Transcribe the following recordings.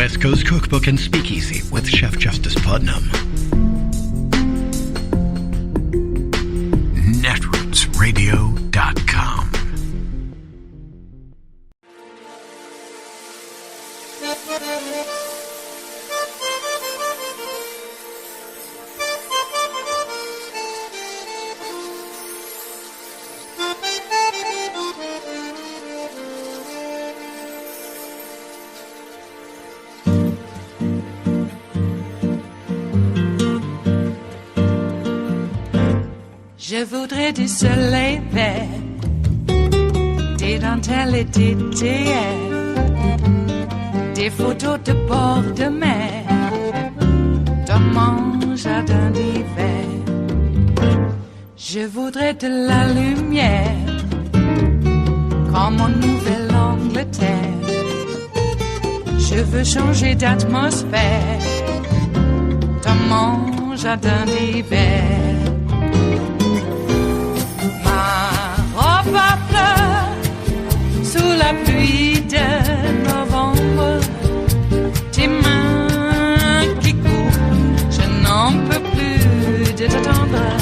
West Coast Cookbook and Speakeasy with Chef Justice Putnam. Netrootsradio.com. Je voudrais du soleil vert, des dentelles et des théières, des photos de bord de mer, dans mon jardin d'hiver. Je voudrais de la lumière, comme en Nouvelle-Angleterre. Je veux changer d'atmosphère, dans mon jardin d'hiver. Ma fleur sous la pluie de novembre, tes mains qui courent, je n'en peux plus de t'attendre.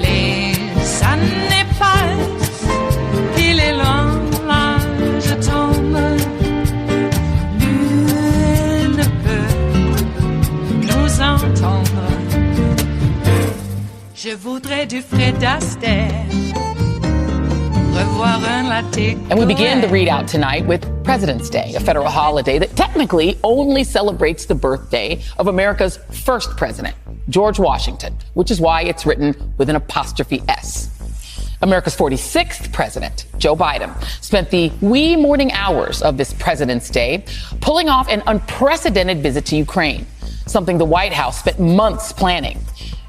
Les années passent, il est loin, là je tombe. Nul ne peut nous entendre. Je voudrais du Fred Astaire, revoir un latte. And we begin the readout tonight with President's Day, a federal holiday that technically only celebrates the birthday of America's first president, George Washington, which is why it's written with an apostrophe S. America's 46th president, Joe Biden, spent the wee morning hours of this President's Day pulling off an unprecedented visit to Ukraine, something the White House spent months planning.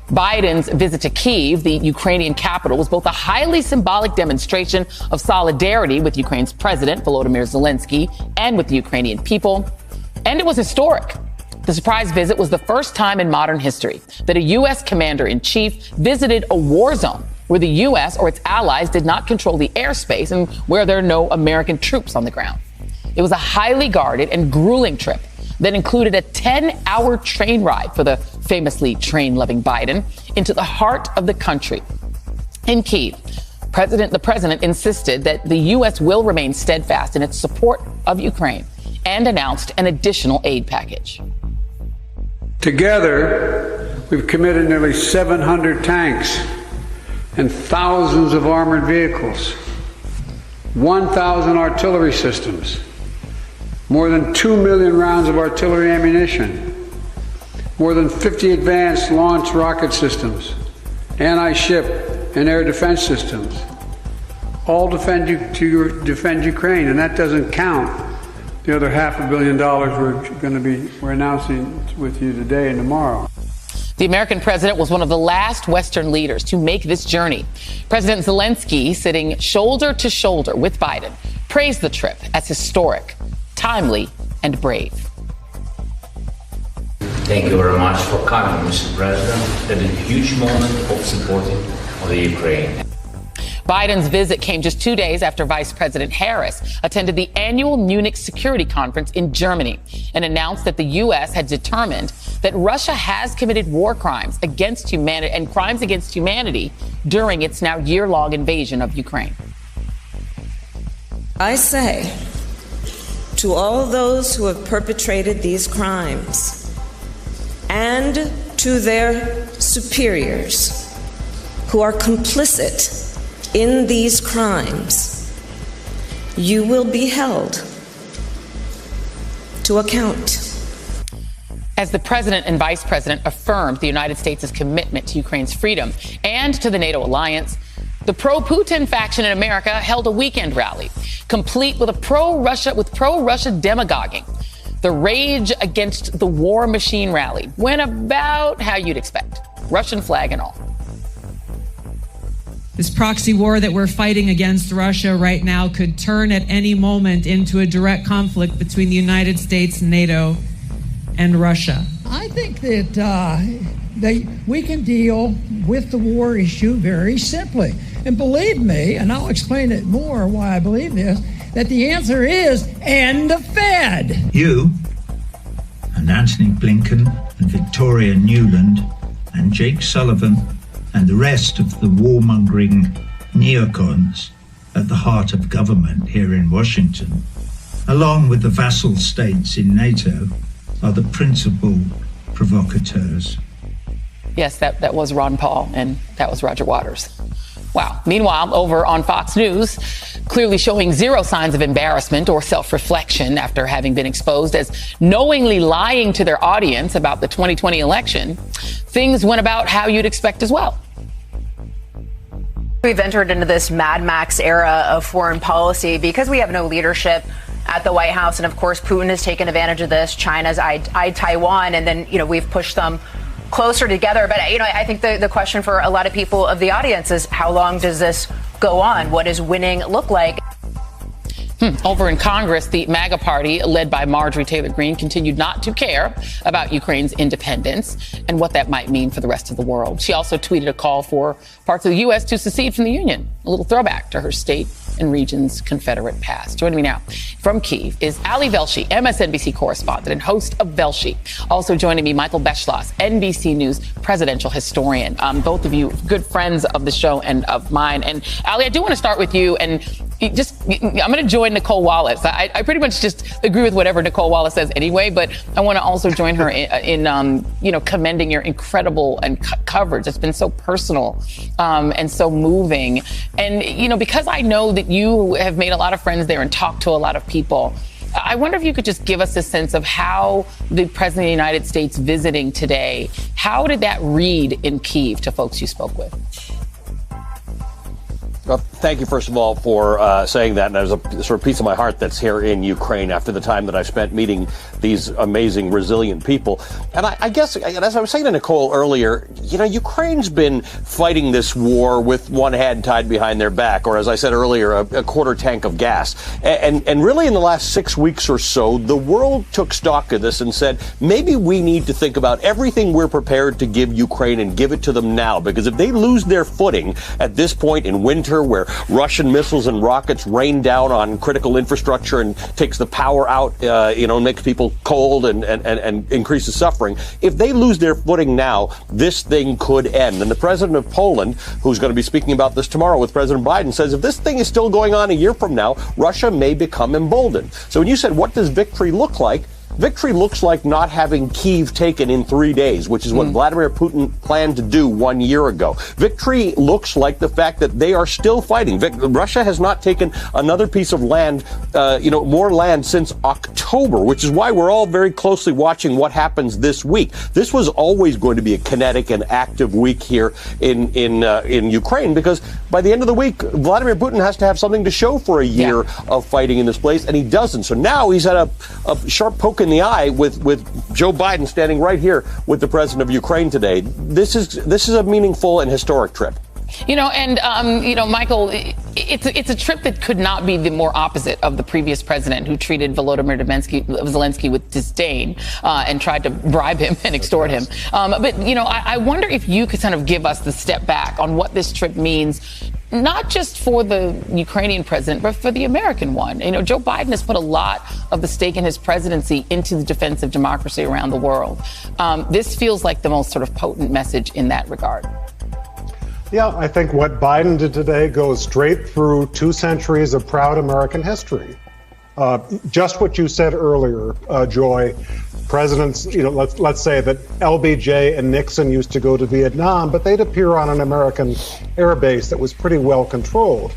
Biden's visit to Kyiv, the Ukrainian capital, was both a highly symbolic demonstration of solidarity with Ukraine's president, Volodymyr Zelensky, and with the Ukrainian people. And it was historic. The surprise visit was the first time in modern history that a U.S. commander-in-chief visited a war zone where the U.S. or its allies did not control the airspace and where there are no American troops on the ground. It was a highly guarded and grueling trip that included a 10-hour train ride for the famously train-loving Biden into the heart of the country. In Kyiv, the president insisted that the U.S. will remain steadfast in its support of Ukraine and announced an additional aid package. Together, we've committed nearly 700 tanks and thousands of armored vehicles, 1,000 artillery systems, more than 2 million rounds of artillery ammunition, more than 50 advanced launch rocket systems, anti-ship and air defense systems, all defend Ukraine, and that doesn't count the other $500 million we're announcing with you today and tomorrow. The American president was one of the last Western leaders to make this journey. President Zelensky, sitting shoulder to shoulder with Biden, praised the trip as historic, timely, and brave. Thank you very much for coming, Mr. President, at a huge moment of supporting the Ukraine. Biden's visit came just 2 days after Vice President Harris attended the annual Munich Security Conference in Germany and announced that the U.S. had determined that Russia has committed war crimes against humanity and crimes against humanity during its now year-long invasion of Ukraine. I say to all those who have perpetrated these crimes and to their superiors who are complicit in these crimes, you will be held to account. As the president and vice president affirmed the United States' commitment to Ukraine's freedom and to the NATO alliance, the pro-Putin faction in America held a weekend rally, complete with pro-Russia demagoguing. The Rage Against the War Machine rally went about how you'd expect, Russian flag and all. This proxy war that we're fighting against Russia right now could turn at any moment into a direct conflict between the United States, NATO, and Russia. I think that we can deal with the war issue very simply. And believe me, and I'll explain it more why I believe this, that the answer is end the Fed. You and Antony Blinken and Victoria Nuland and Jake Sullivan and the rest of the warmongering neocons at the heart of government here in Washington, along with the vassal states in NATO, are the principal provocateurs. Yes, that was Ron Paul, and that was Roger Waters. Wow. Meanwhile, over on Fox News, clearly showing zero signs of embarrassment or self-reflection after having been exposed as knowingly lying to their audience about the 2020 election, things went about how you'd expect as well. We've entered into this Mad Max era of foreign policy because we have no leadership at the White House. And of course, Putin has taken advantage of this. China's eyed Taiwan. And then, we've pushed them closer together. But, I think the question for a lot of people of the audience is how long does this go on? What does winning look like? Over in Congress, the MAGA party, led by Marjorie Taylor Greene, continued not to care about Ukraine's independence and what that might mean for the rest of the world. She also tweeted a call for parts of the U.S. to secede from the Union, a little throwback to her state and region's Confederate past. Joining me now from Kyiv is Ali Velshi, MSNBC correspondent and host of Velshi. Also joining me, Michael Beschloss, NBC News presidential historian. Both of you good friends of the show and of mine. And Ali, I do want to start with you and I'm going to join Nicole Wallace. I pretty much just agree with whatever Nicole Wallace says anyway, but I want to also join her in commending your incredible coverage. It's been so personal and so moving. And, because I know that you have made a lot of friends there and talked to a lot of people, I wonder if you could just give us a sense of how the President of the United States visiting today, how did that read in Kyiv to folks you spoke with? Well, thank you, first of all, for saying that. And there's a sort of piece of my heart that's here in Ukraine after the time that I've spent meeting these amazing, resilient people. And I guess, as I was saying to Nicole earlier, Ukraine's been fighting this war with one hand tied behind their back, or as I said earlier, a quarter tank of gas. And really in the last 6 weeks or so, the world took stock of this and said, maybe we need to think about everything we're prepared to give Ukraine and give it to them now. Because if they lose their footing at this point in winter, where Russian missiles and rockets rain down on critical infrastructure and takes the power out, makes people cold and increases suffering. If they lose their footing now, this thing could end. And the president of Poland, who's going to be speaking about this tomorrow with President Biden, says if this thing is still going on a year from now, Russia may become emboldened. So when you said, what does victory look like? Victory looks like not having Kyiv taken in 3 days, which is what Vladimir Putin planned to do 1 year ago. Victory looks like the fact that they are still fighting. Russia has not taken another piece of land, more land since October, which is why we're all very closely watching what happens this week. This was always going to be a kinetic and active week here in Ukraine, because by the end of the week, Vladimir Putin has to have something to show for a year of fighting in this place, and he doesn't. So now he's had a sharp poke in the eye with Joe Biden standing right here with the president of Ukraine today. This is a meaningful and historic trip. Michael, it's a trip that could not be the more opposite of the previous president who treated Volodymyr Zelensky with disdain and tried to bribe him and extort him. I wonder if you could kind of give us the step back on what this trip means, not just for the Ukrainian president, but for the American one. Joe Biden has put a lot of the stake in his presidency into the defense of democracy around the world. This feels like the most sort of potent message in that regard. Yeah, I think what Biden did today goes straight through 2 centuries of proud American history. Just what you said earlier, Joy. Presidents, let's say that LBJ and Nixon used to go to Vietnam, but they'd appear on an American air base that was pretty well controlled.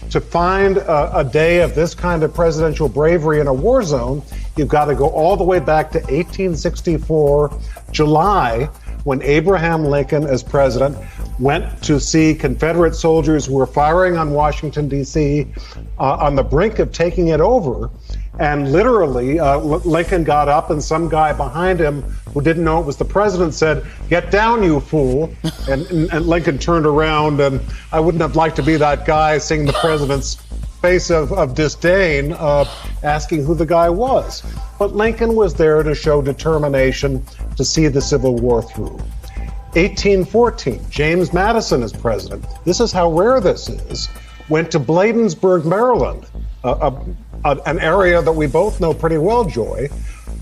To find a day of this kind of presidential bravery in a war zone, you've got to go all the way back to 1864, July, when Abraham Lincoln, as president, went to see Confederate soldiers who were firing on Washington, D.C., on the brink of taking it over. And literally, Lincoln got up and some guy behind him who didn't know it was the president said, "Get down, you fool." And Lincoln turned around, and I wouldn't have liked to be that guy seeing the president's face of disdain, asking who the guy was. But Lincoln was there to show determination to see the Civil War through. 1814, James Madison as president. This is how rare this is. Went to Bladensburg, Maryland, a an area that we both know pretty well, Joy.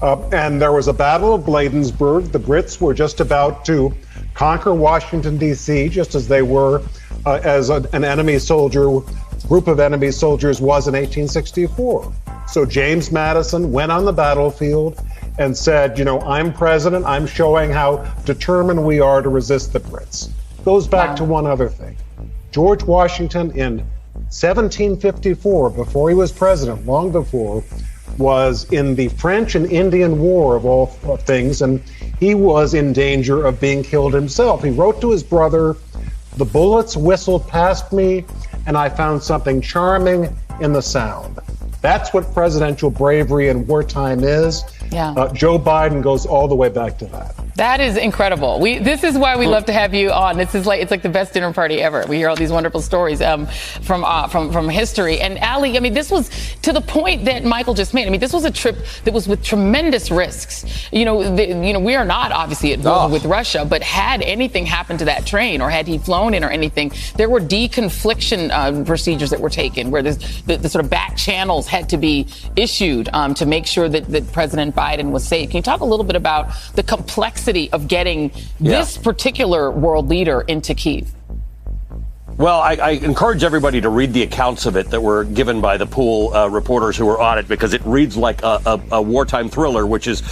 And there was a Battle of Bladensburg. The Brits were just about to conquer Washington, D.C., just as they were as an enemy soldier, group of enemy soldiers was in 1864. So James Madison went on the battlefield and said, I'm president. I'm showing how determined we are to resist the Brits. Goes back to one other thing. George Washington in 1754, before he was president, long before, was in the French and Indian War of all things, and he was in danger of being killed himself. He wrote to his brother, "The bullets whistled past me, and I found something charming in the sound." That's what presidential bravery in wartime is. Yeah. Joe Biden goes all the way back to that. That is incredible. This is why we love to have you on. It's like the best dinner party ever. We hear all these wonderful stories from history. And Ali, this was to the point that Michael just made. This was a trip that was with tremendous risks. We are not obviously at war with Russia, but had anything happened to that train, or had he flown in or anything, there were deconfliction procedures that were taken, where the sort of back channels had to be issued to make sure that President Biden was safe. Can you talk a little bit about the complexity of getting this particular world leader into Kyiv? Well, I encourage everybody to read the accounts of it that were given by the pool reporters who were on it, because it reads like a wartime thriller, which is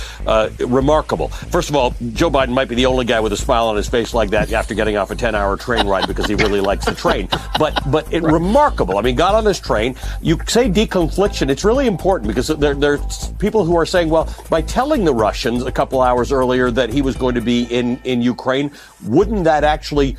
remarkable. First of all, Joe Biden might be the only guy with a smile on his face like that after getting off a 10-hour train ride, because he really likes the train. But remarkable. Got on this train. You say deconfliction. It's really important, because there's people who are saying, well, by telling the Russians a couple hours earlier that he was going to be in Ukraine, wouldn't that actually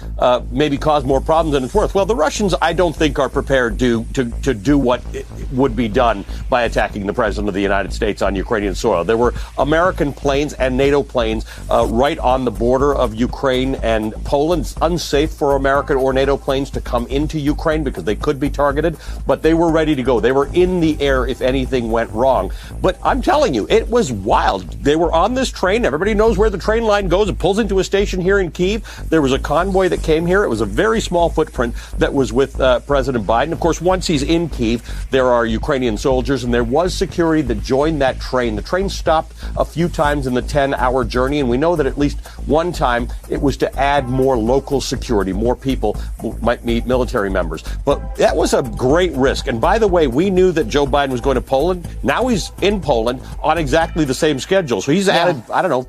maybe cause more problems than it's worth? Well, the Russians, I don't think, are prepared to do what would be done by attacking the president of the United States on Ukrainian soil. There were American planes and NATO planes right on the border of Ukraine and Poland. It's unsafe for American or NATO planes to come into Ukraine because they could be targeted, but they were ready to go. They were in the air if anything went wrong. But I'm telling you, it was wild. They were on this train. Everybody knows where the train line goes. It pulls into a station here in Kyiv. There was a convoy that came here. It was a very small footprint that was with President Biden. Of course, once he's in Kyiv, there are Ukrainian soldiers, and there was security that joined that train. The train stopped a few times in the 10-hour journey, and we know that at least one time it was to add more local security, more people who might meet military members. But that was a great risk. And by the way, we knew that Joe Biden was going to Poland. Now he's in Poland on exactly the same schedule. So he's added,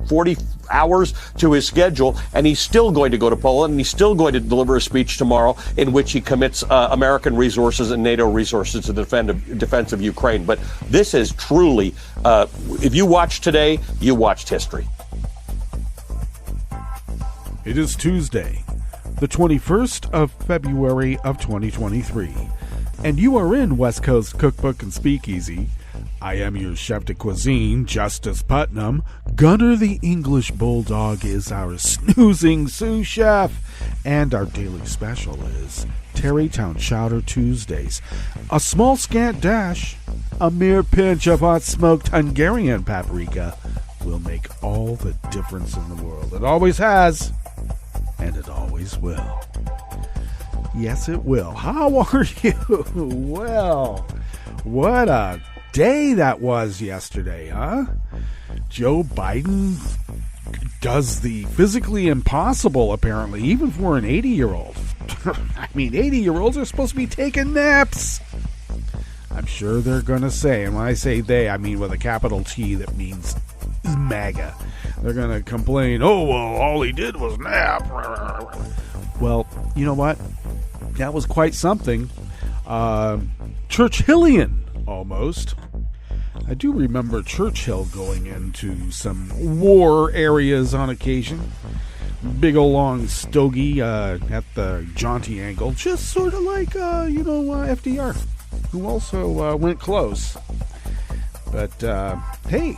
40 hours to his schedule, and he's still going to go to Poland, and he's still going to deliver a speech tomorrow in which he commits American resources and NATO resources to the defense of Ukraine. But this is truly, if you watched today, you watched history. It is Tuesday, the 21st of February of 2023, and you are in West Coast Cookbook and Speakeasy. I am your chef de cuisine, Justice Putnam. Gunner the English Bulldog is our snoozing sous chef. And our daily special is Tarrytown Chowder Tuesdays. A small scant dash, a mere pinch of hot smoked Hungarian paprika will make all the difference in the world. It always has, and it always will. Yes, it will. How are you? Well, what a day that was yesterday, huh? Joe Biden does the physically impossible, apparently, even for an 80-year-old. 80-year-olds are supposed to be taking naps. I'm sure they're going to say, and when I say they, I mean with a capital T that means MAGA. They're going to complain, all he did was nap. Well, you know what? That was quite something. Churchillian, almost. I do remember Churchill going into some war areas on occasion. Big ol' long stogie at the jaunty angle. Just sort of like, FDR, who also went close. But, hey,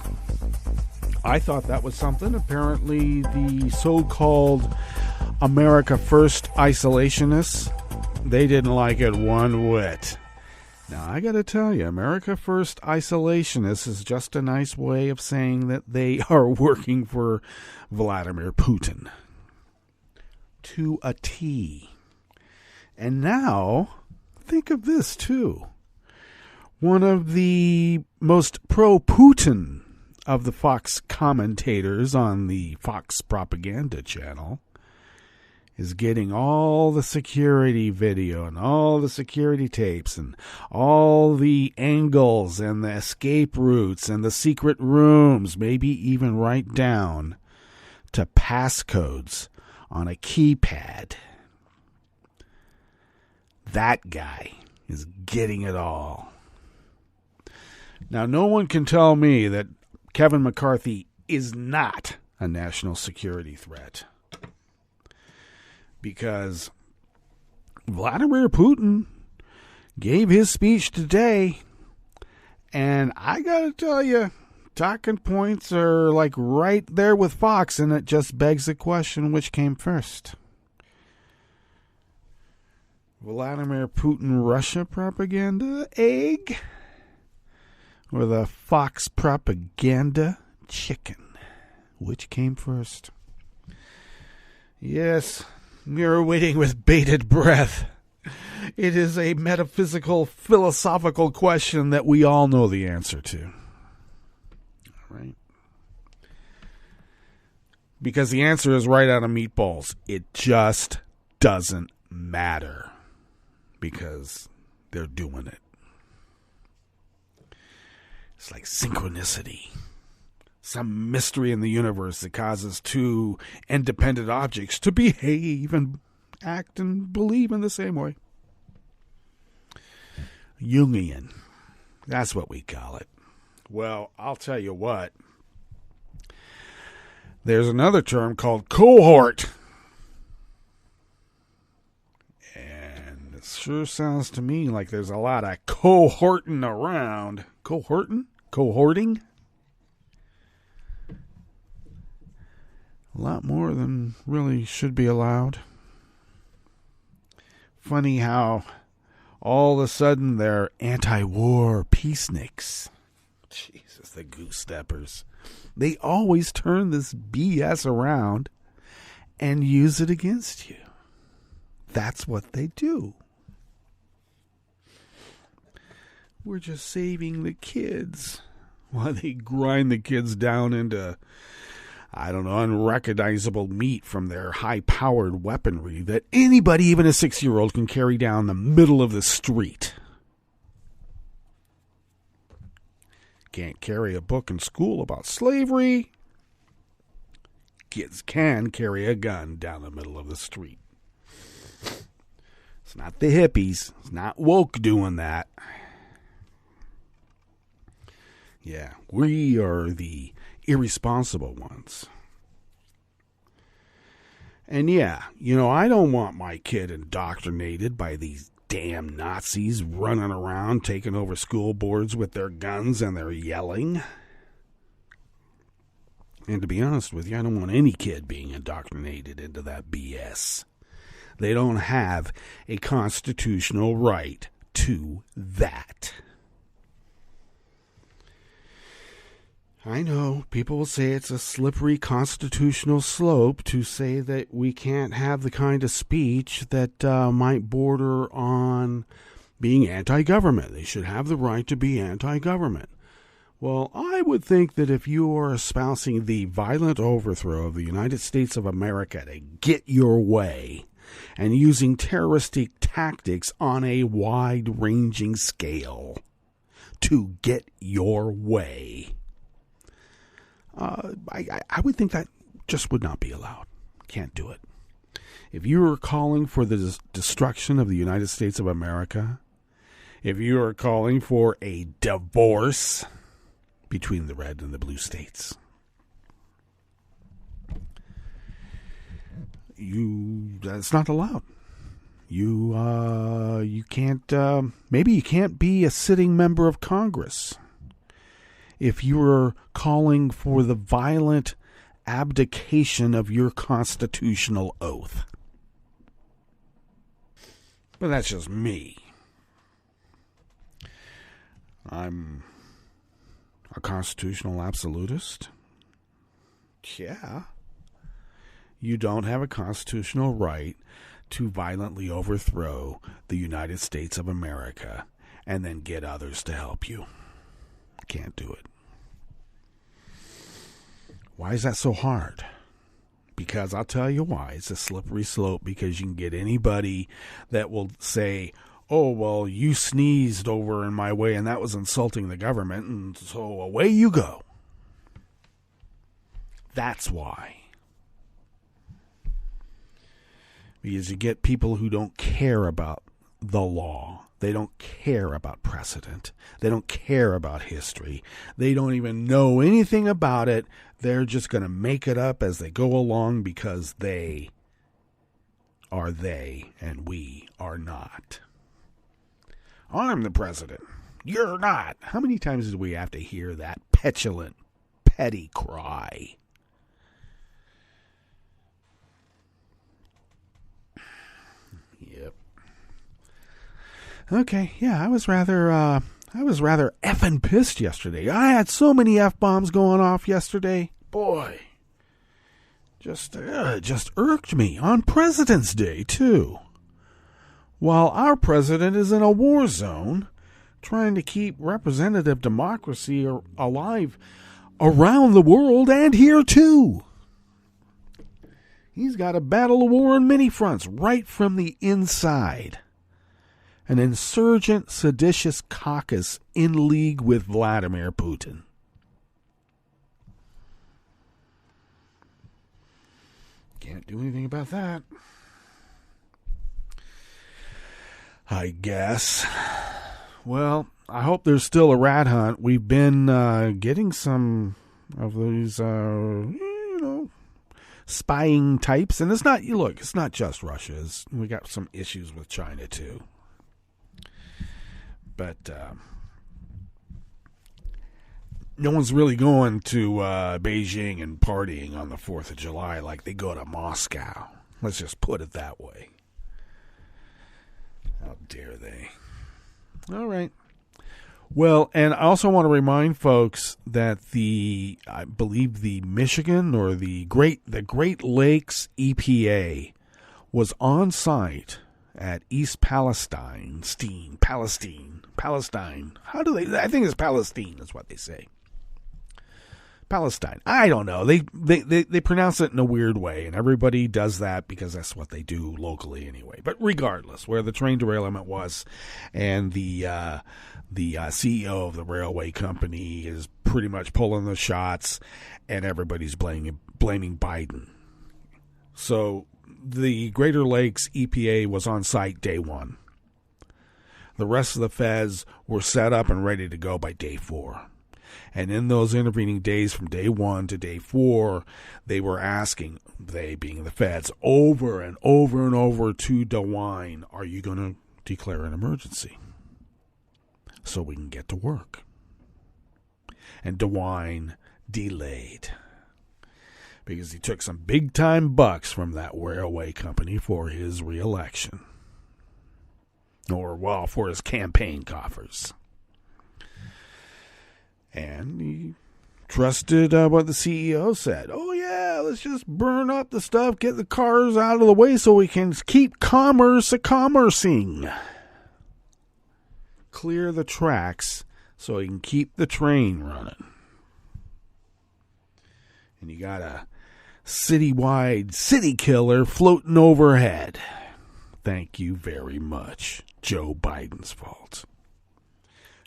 I thought that was something. Apparently, the so-called America First isolationists, they didn't like it one whit. Now, I got to tell you, America First isolationists is just a nice way of saying that they are working for Vladimir Putin. To a T. And now, think of this, too. One of the most pro-Putin of the Fox commentators on the Fox propaganda channel is getting all the security video and all the security tapes and all the angles and the escape routes and the secret rooms, maybe even right down to passcodes on a keypad. That guy is getting it all. Now, no one can tell me that Kevin McCarthy is not a national security threat, because Vladimir Putin gave his speech today, and I gotta tell you, talking points are like right there with Fox, and it just begs the question, which came first? Vladimir Putin Russia propaganda egg, or the Fox propaganda chicken? Which came first? Yes, we are waiting with bated breath. It is a metaphysical, philosophical question that we all know the answer to. All right? Because the answer is right out of Meatballs. It just doesn't matter. Because they're doing it. It's like synchronicity. Some mystery in the universe that causes two independent objects to behave and act and believe in the same way. Jungian. That's what we call it. Well, I'll tell you what. There's another term called cohort. And it sure sounds to me like there's a lot of cohorting around. Cohorting? Cohorting? A lot more than really should be allowed. Funny how all of a sudden they're anti-war peaceniks. Jesus, the goose steppers. They always turn this BS around and use it against you. That's what they do. We're just saving the kids while they grind the kids down into, I don't know, unrecognizable meat from their high-powered weaponry that anybody, even a 6-year-old, can carry down the middle of the street. Can't carry a book in school about slavery. Kids can carry a gun down the middle of the street. It's not the hippies. It's not woke doing that. Yeah, we are the irresponsible ones. And yeah, you know, I don't want my kid indoctrinated by these damn Nazis running around taking over school boards with their guns and their yelling. And to be honest with you, I don't want any kid being indoctrinated into that BS. They don't have a constitutional right to that. I know people will say it's a slippery constitutional slope to say that we can't have the kind of speech that might border on being anti-government. They should have the right to be anti-government. Well, I would think that if you are espousing the violent overthrow of the United States of America to get your way and using terroristic tactics on a wide-ranging scale to get your way, I would think that just would not be allowed. Can't do it. If you are calling for the destruction of the United States of America, if you are calling for a divorce between the red and the blue states, that's not allowed. You can't, maybe you can't be a sitting member of Congress if you are calling for the violent abdication of your constitutional oath. But that's just me. I'm a constitutional absolutist. Yeah. You don't have a constitutional right to violently overthrow the United States of America and then get others to help you. Can't do it. Why is that so hard? Because I'll tell you why. It's a slippery slope, because you can get anybody that will say, oh, well, you sneezed over in my way and that was insulting the government, and so away you go. That's why. Because you get people who don't care about the law. They don't care about precedent. They don't care about history. They don't even know anything about it. They're just going to make it up as they go along because they are they and we are not. I'm the president. You're not. How many times do we have to hear that petulant, petty cry? Yep. Okay, yeah, I was rather effing pissed yesterday. I had so many F-bombs going off yesterday. Boy, just irked me on President's Day, too. While our president is in a war zone, trying to keep representative democracy alive around the world and here, too. He's got to battle a war on many fronts, right from the inside. An insurgent, seditious caucus in league with Vladimir Putin. Can't do anything about that, I guess. Well, I hope there's still a rat hunt. We've been getting some of these, spying types. And it's not just Russia. We got some issues with China, too. But no one's really going to Beijing and partying on the 4th of July like they go to Moscow. Let's just put it that way. How dare they? All right. Well, and I also want to remind folks that I believe the Michigan or the Great Lakes EPA was on site at East Palestine. How do they? I think it's Palestine is what they say. Palestine. I don't know. They pronounce it in a weird way, and everybody does that because that's what they do locally anyway. But regardless, where the train derailment was, and the CEO of the railway company is pretty much pulling the shots, and everybody's blaming Biden. So the Greater Lakes EPA was on site day 1. The rest of the feds were set up and ready to go by day 4. And in those intervening days from day 1 to day 4, they were asking, they being the feds, over and over and over to DeWine, are you going to declare an emergency so we can get to work? And DeWine delayed because he took some big-time bucks from that railway company for his re-election. Or, well, for his campaign coffers. And he trusted what the CEO said. Oh, yeah, let's just burn up the stuff, get the cars out of the way so we can keep commerce a-commercing. Clear the tracks so we can keep the train running. And you got a citywide city killer floating overhead. Thank you very much. Joe Biden's fault.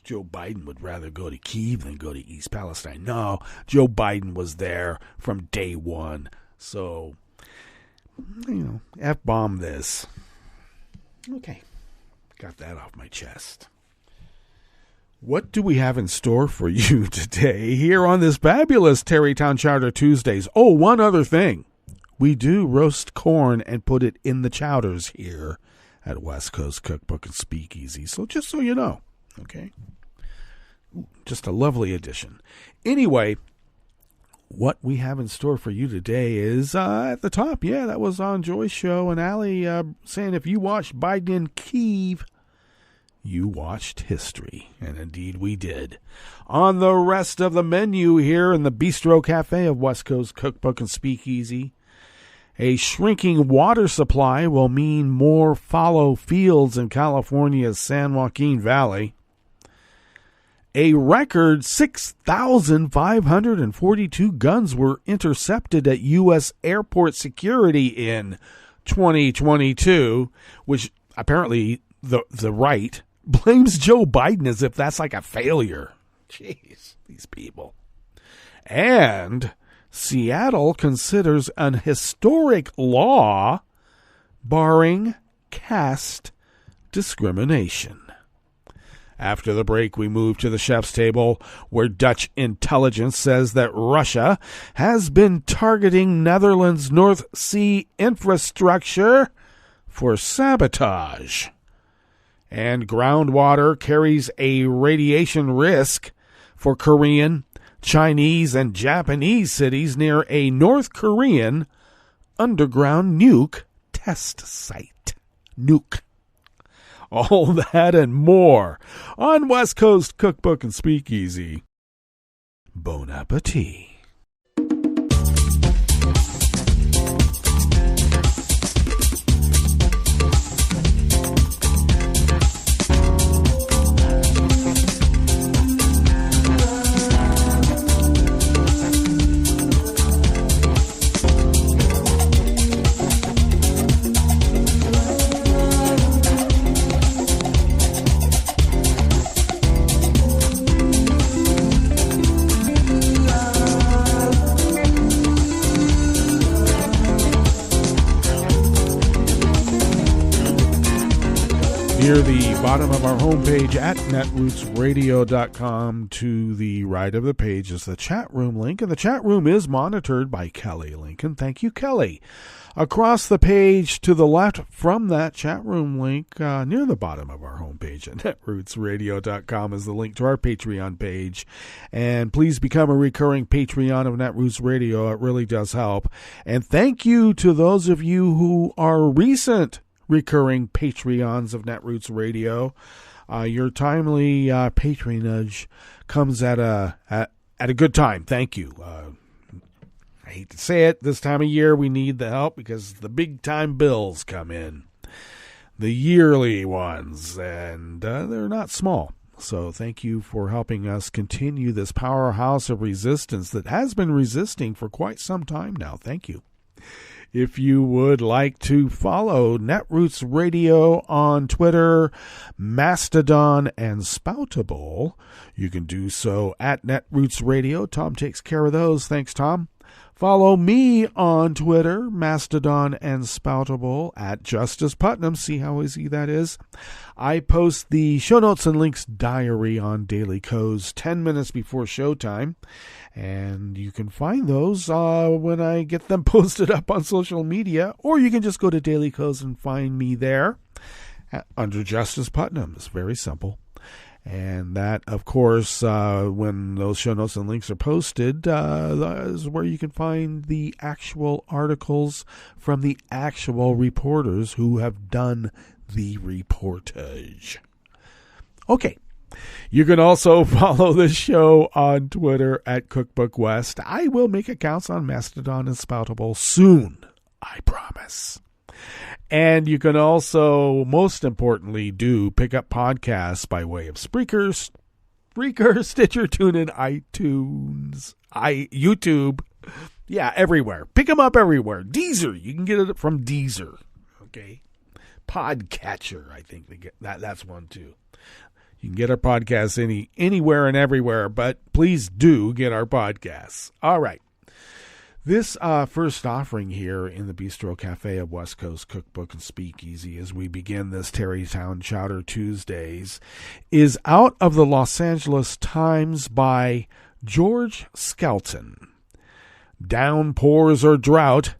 Joe Biden would rather go to Kyiv than go to East Palestine. No, Joe Biden was there from day 1. So, F-bomb this. Okay, got that off my chest. What do we have in store for you today here on this fabulous Tarrytown Chowder Tuesdays? Oh, one other thing. We do roast corn and put it in the chowders here at West Coast Cookbook and Speakeasy. So just so you know, okay? Just a lovely addition. Anyway, what we have in store for you today is at the top. Yeah, that was on Joy's show. And Allie saying if you watched Biden in Kyiv, you watched history. And indeed we did. On the rest of the menu here in the Bistro Cafe of West Coast Cookbook and Speakeasy, a shrinking water supply will mean more fallow fields in California's San Joaquin Valley. A record 6,542 guns were intercepted at U.S. airport security in 2022, which apparently the right blames Joe Biden as if that's like a failure. Jeez, these people. And Seattle considers an historic law barring caste discrimination. After the break, we move to the chef's table, where Dutch intelligence says that Russia has been targeting Netherlands' North Sea infrastructure for sabotage. And groundwater carries a radiation risk for Korean, Chinese, and Japanese cities near a North Korean underground nuke test site. Nuke. All that and more on West Coast Cookbook and Speakeasy. Bon appetit. Near the bottom of our homepage at netrootsradio.com, to the right of the page is the chat room link, and the chat room is monitored by Kelly Lincoln. Thank you, Kelly. Across the page to the left from that chat room link, near the bottom of our homepage at netrootsradio.com, is the link to our Patreon page. And please become a recurring Patreon of Netroots Radio. It really does help. And thank you to those of you who are recent recurring Patreons of Netroots Radio. Your timely patronage comes at a good time. Thank you. I hate to say it, this time of year we need the help because the big time bills come in, the yearly ones, and they're not small. So thank you for helping us continue this powerhouse of resistance that has been resisting for quite some time now. Thank you. If you would like to follow Netroots Radio on Twitter, Mastodon, and Spoutable, you can do so at Netroots Radio. Tom takes care of those. Thanks, Tom. Follow me on Twitter, Mastodon, and Spoutable at Justice Putnam. See how easy that is. I post the show notes and links diary on Daily Co's 10 minutes before showtime. And you can find those when I get them posted up on social media, or you can just go to Daily Co's and find me there under Justice Putnam. It's very simple. And that, of course, when those show notes and links are posted, is where you can find the actual articles from the actual reporters who have done the reportage. Okay. You can also follow the show on Twitter at Cookbook West. I will make accounts on Mastodon and Spoutable soon, I promise. And you can also, most importantly, pick up podcasts by way of Spreaker, Stitcher, TuneIn, iTunes, YouTube. Yeah, everywhere. Pick them up everywhere. Deezer. You can get it from Deezer. Okay. Podcatcher, I think they get that's one too. You can get our podcasts anywhere and everywhere, but please do get our podcasts. All right. This first offering here in the Bistro Cafe of West Coast Cookbook and Speakeasy as we begin this Tarrytown Chowder Tuesdays is out of the Los Angeles Times by George Skelton. Downpours or drought,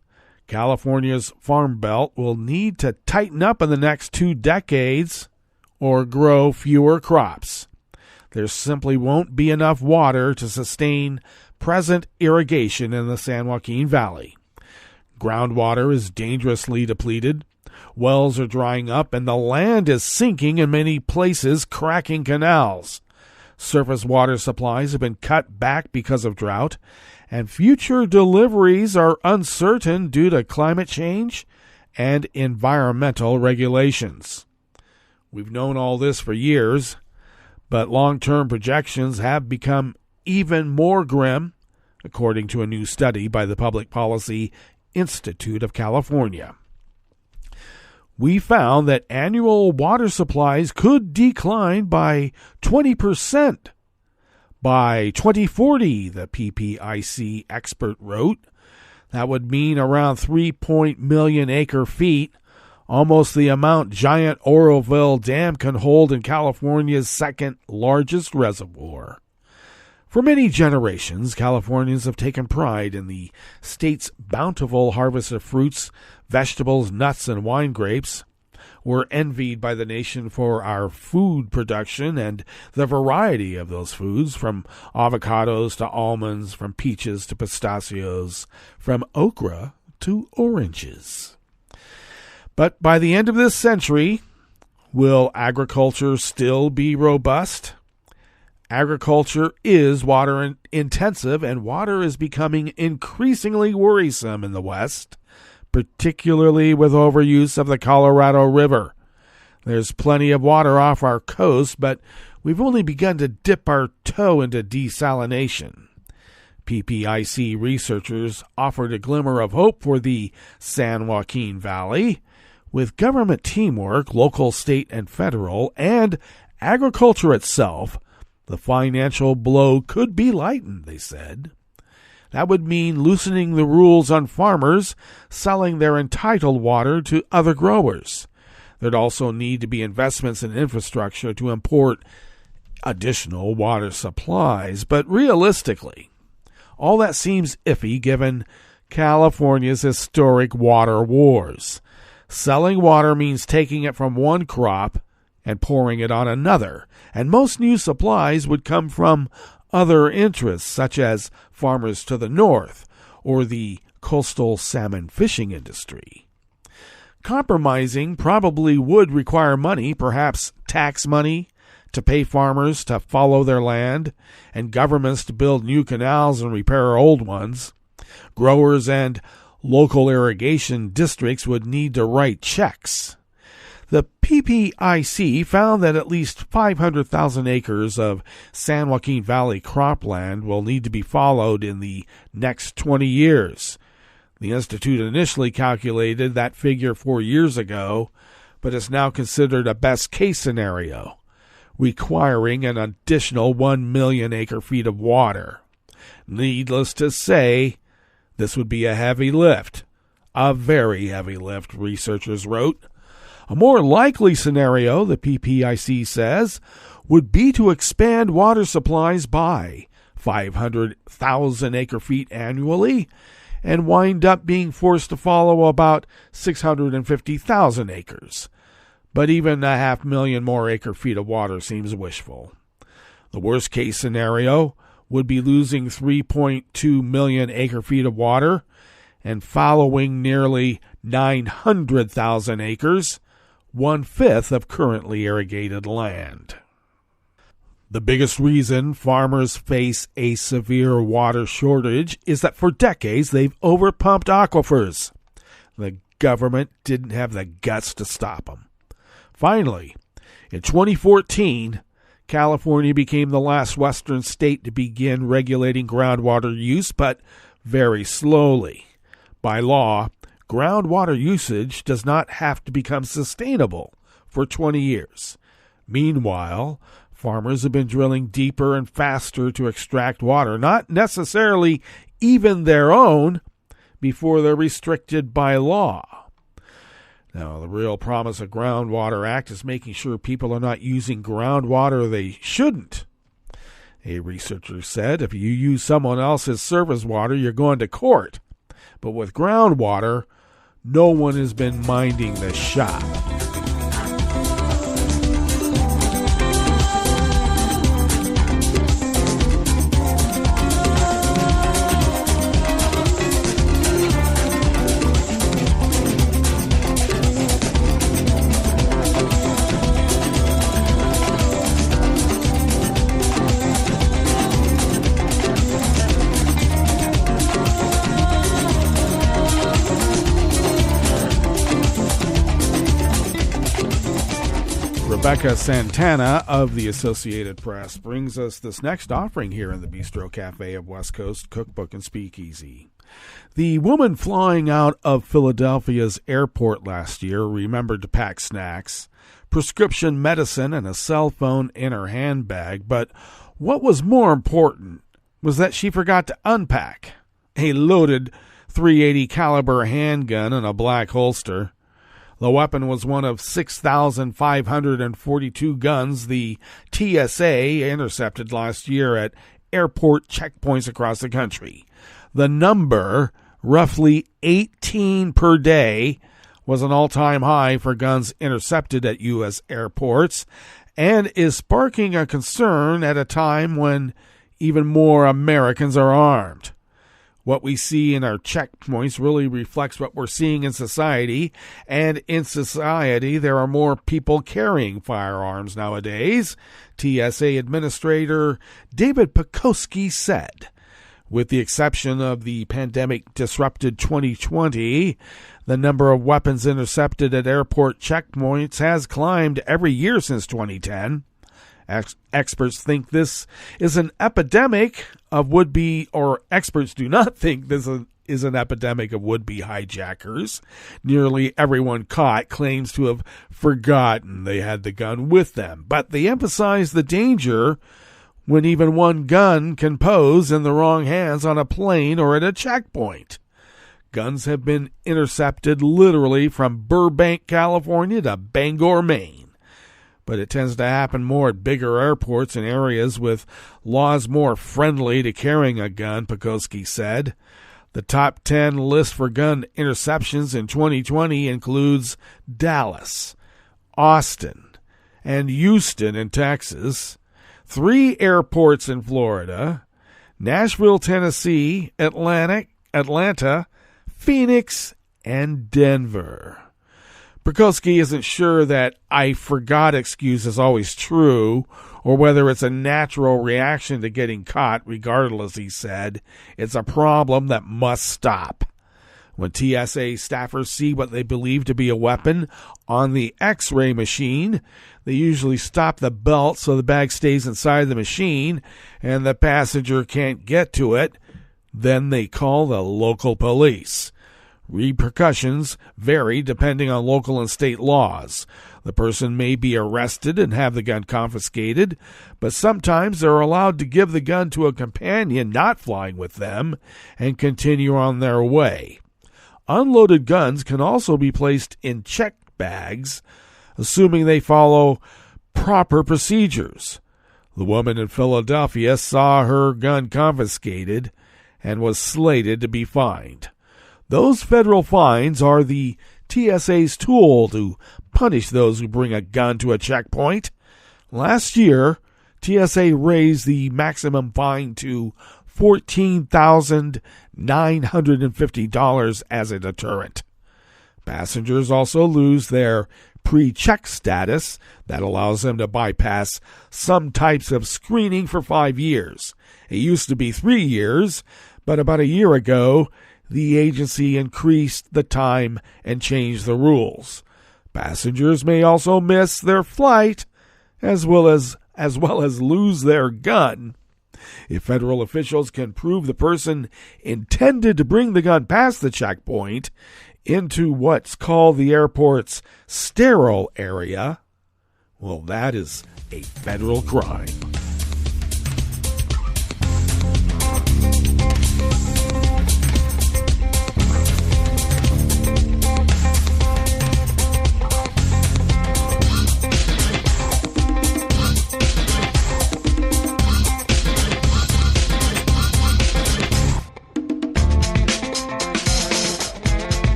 California's farm belt will need to tighten up in the next 2 decades or grow fewer crops. There simply won't be enough water to sustain present irrigation in the San Joaquin Valley. Groundwater is dangerously depleted. Wells are drying up, and the land is sinking in many places, cracking canals. Surface water supplies have been cut back because of drought, and future deliveries are uncertain due to climate change and environmental regulations. We've known all this for years, But long-term projections have become even more grim, according to a new study by the Public Policy Institute of California. We found that annual water supplies could decline by 20% by 2040, the PPIC expert wrote. That would mean around 3 million acre feet, almost the amount giant Oroville Dam can hold in California's second largest reservoir. For many generations, Californians have taken pride in the state's bountiful harvest of fruits, vegetables, nuts, and wine grapes. We're envied by the nation for our food production and the variety of those foods, from avocados to almonds, from peaches to pistachios, from okra to oranges. But by the end of this century, will agriculture still be robust? Agriculture is water intensive, and water is becoming increasingly worrisome in the West, particularly with overuse of the Colorado River. There's plenty of water off our coast, but we've only begun to dip our toe into desalination. PPIC researchers offered a glimmer of hope for the San Joaquin Valley. With government teamwork, local, state, and federal, and agriculture itself, the financial blow could be lightened, they said. That would mean loosening the rules on farmers selling their entitled water to other growers. There'd also need to be investments in infrastructure to import additional water supplies. But realistically, all that seems iffy given California's historic water wars. Selling water means taking it from one crop and pouring it on another, and most new supplies would come from other interests, such as farmers to the north or the coastal salmon fishing industry. Compromising probably would require money, perhaps tax money, to pay farmers to follow their land, and governments to build new canals and repair old ones. Growers and local irrigation districts would need to write checks. The PPIC found that at least 500,000 acres of San Joaquin Valley cropland will need to be followed in the next 20 years. The Institute initially calculated that figure 4 years ago, but is now considered a best-case scenario, requiring an additional 1 million acre-feet of water. Needless to say, this would be a heavy lift, a very heavy lift, researchers wrote. A more likely scenario, the PPIC says, would be to expand water supplies by 500,000 acre-feet annually and wind up being forced to follow about 650,000 acres. But even 500,000 more acre-feet of water seems wishful. The worst-case scenario would be losing 3.2 million acre-feet of water and following nearly 900,000 acres, 1/5 of currently irrigated land. The biggest reason farmers face a severe water shortage is that for decades they've overpumped aquifers. The government didn't have the guts to stop them. Finally, in 2014, California became the last western state to begin regulating groundwater use, but very slowly. By law, groundwater usage does not have to become sustainable for 20 years. Meanwhile, farmers have been drilling deeper and faster to extract water, not necessarily even their own, before they're restricted by law. Now, the real promise of Groundwater Act is making sure people are not using groundwater they shouldn't. A researcher said, if you use someone else's surface water, you're going to court. But with groundwater, no one has been minding the shop. Rebecca Santana of the Associated Press brings us this next offering here in the Bistro Cafe of West Coast Cookbook and Speakeasy. The woman flying out of Philadelphia's airport last year remembered to pack snacks, prescription medicine, and a cell phone in her handbag, but what was more important was that she forgot to unpack a loaded .380 caliber handgun in a black holster. The weapon was one of 6,542 guns the TSA intercepted last year at airport checkpoints across the country. The number, roughly 18 per day, was an all-time high for guns intercepted at U.S. airports and is sparking a concern at a time when even more Americans are armed. What we see in our checkpoints really reflects what we're seeing in society, and in society there are more people carrying firearms nowadays, TSA Administrator David Pekoski said. With the exception of the pandemic-disrupted 2020, the number of weapons intercepted at airport checkpoints has climbed every year since 2010. Experts think this is an epidemic of would-be, or experts do not think this is an epidemic of would-be hijackers. Nearly everyone caught claims to have forgotten they had the gun with them, but they emphasize the danger when even one gun can pose in the wrong hands on a plane or at a checkpoint. Guns have been intercepted literally from Burbank, California to Bangor, Maine. But it tends to happen more at bigger airports and areas with laws more friendly to carrying a gun, Pekoski said. The top 10 list for gun interceptions in 2020 includes Dallas, Austin, and Houston in Texas, 3 airports in Florida, Nashville, Tennessee, Atlanta, Phoenix, and Denver. Pekoski isn't sure that "I forgot" excuse is always true, or whether it's a natural reaction to getting caught. Regardless, he said, it's a problem that must stop. When TSA staffers see what they believe to be a weapon on the X-ray machine, they usually stop the belt so the bag stays inside the machine and the passenger can't get to it. Then they call the local police. Repercussions vary depending on local and state laws. The person may be arrested and have the gun confiscated, but sometimes they're allowed to give the gun to a companion not flying with them and continue on their way. Unloaded guns can also be placed in check bags, assuming they follow proper procedures. The woman in Philadelphia saw her gun confiscated and was slated to be fined. Those federal fines are the TSA's tool to punish those who bring a gun to a checkpoint. Last year, TSA raised the maximum fine to $14,950 as a deterrent. Passengers also lose their pre-check status that allows them to bypass some types of screening for 5 years. It used to be 3 years, but about a year ago, the agency increased the time and changed the rules. Passengers may also miss their flight as well as lose their gun. If federal officials can prove the person intended to bring the gun past the checkpoint into what's called the airport's sterile area, well, that is a federal crime.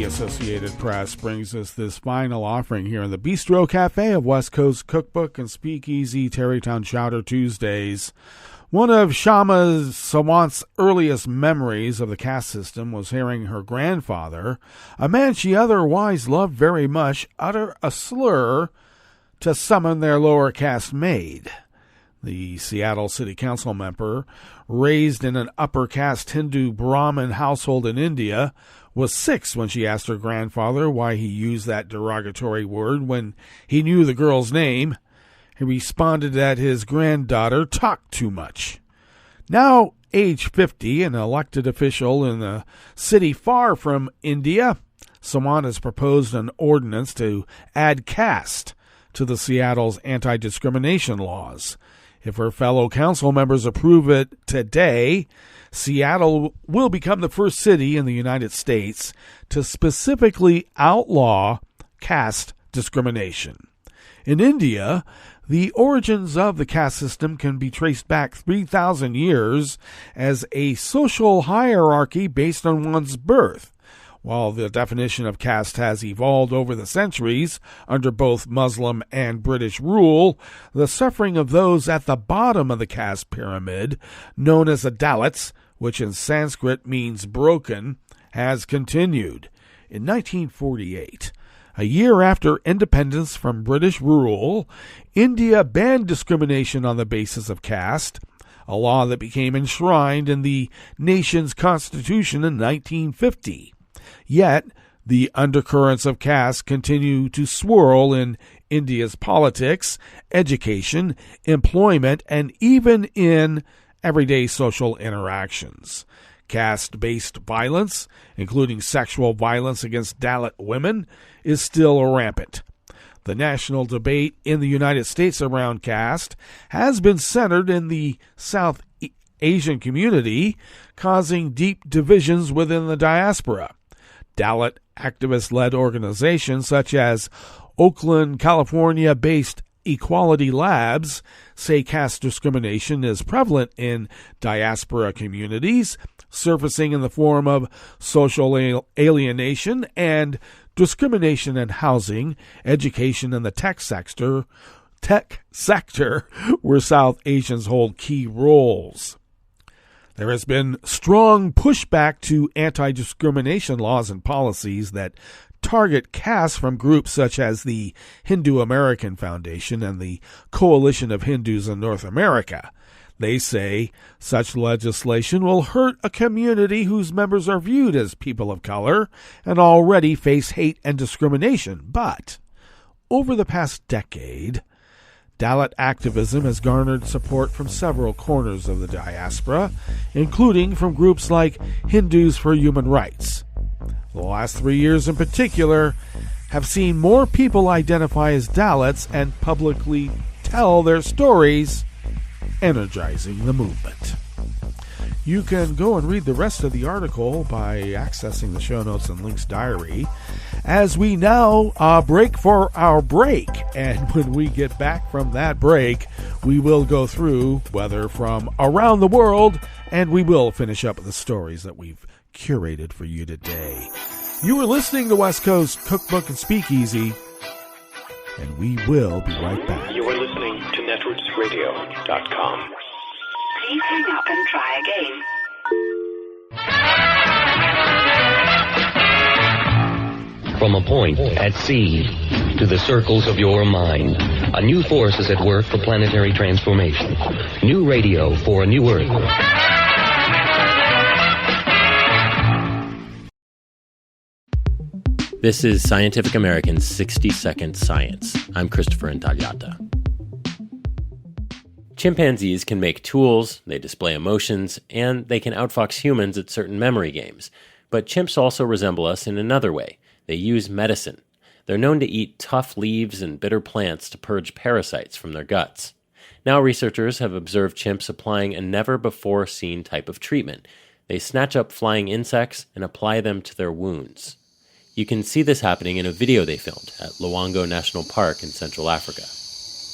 Associated Press brings us this final offering here in the Bistro Cafe of West Coast Cookbook and Speakeasy, Tarrytown, Chowder Tuesdays. One of Shama Sawant's earliest memories of the caste system was hearing her grandfather, a man she otherwise loved very much, utter a slur to summon their lower caste maid. The Seattle City Council member, raised in an upper caste Hindu Brahmin household in India, was 6 when she asked her grandfather why he used that derogatory word when he knew the girl's name. He responded that his granddaughter talked too much. Now, age 50, an elected official in a city far from India, Sawant has proposed an ordinance to add caste to the Seattle's anti-discrimination laws. If her fellow council members approve it today, Seattle will become the first city in the United States to specifically outlaw caste discrimination. In India, the origins of the caste system can be traced back 3,000 years as a social hierarchy based on one's birth. While the definition of caste has evolved over the centuries under both Muslim and British rule, the suffering of those at the bottom of the caste pyramid, known as the Dalits, which in Sanskrit means broken, has continued. In 1948, a year after independence from British rule, India banned discrimination on the basis of caste, a law that became enshrined in the nation's constitution in 1950. Yet, the undercurrents of caste continue to swirl in India's politics, education, employment, and even in everyday social interactions. Caste-based violence, including sexual violence against Dalit women, is still rampant. The national debate in the United States around caste has been centered in the South Asian community, causing deep divisions within the diaspora. Dalit activist-led organizations such as Oakland, California-based Equality Labs say caste discrimination is prevalent in diaspora communities, surfacing in the form of social alienation and discrimination in housing, education, and the tech sector, where South Asians hold key roles. There has been strong pushback to anti-discrimination laws and policies that target caste from groups such as the Hindu American Foundation and the Coalition of Hindus in North America. They say such legislation will hurt a community whose members are viewed as people of color and already face hate and discrimination. But over the past decade, Dalit activism has garnered support from several corners of the diaspora, including from groups like Hindus for Human Rights. The last 3 years in particular have seen more people identify as Dalits and publicly tell their stories, energizing the movement. You can go and read the rest of the article by accessing the show notes and links diary as we now break for our break. And when we get back from that break, we will go through weather from around the world, and we will finish up with the stories that we've curated for you today. You are listening to West Coast Cookbook and Speakeasy, and we will be right back. You are listening to netrootsradio.com. Please hang up and try again. From a point at sea to the circles of your mind, a new force is at work for planetary transformation. New radio for a new Earth. This is Scientific American's 60-Second Science. I'm Christopher Intagliata. Chimpanzees can make tools, they display emotions, and they can outfox humans at certain memory games. But chimps also resemble us in another way. They use medicine. They're known to eat tough leaves and bitter plants to purge parasites from their guts. Now researchers have observed chimps applying a never-before-seen type of treatment. They snatch up flying insects and apply them to their wounds. You can see this happening in a video they filmed at Luango National Park in Central Africa.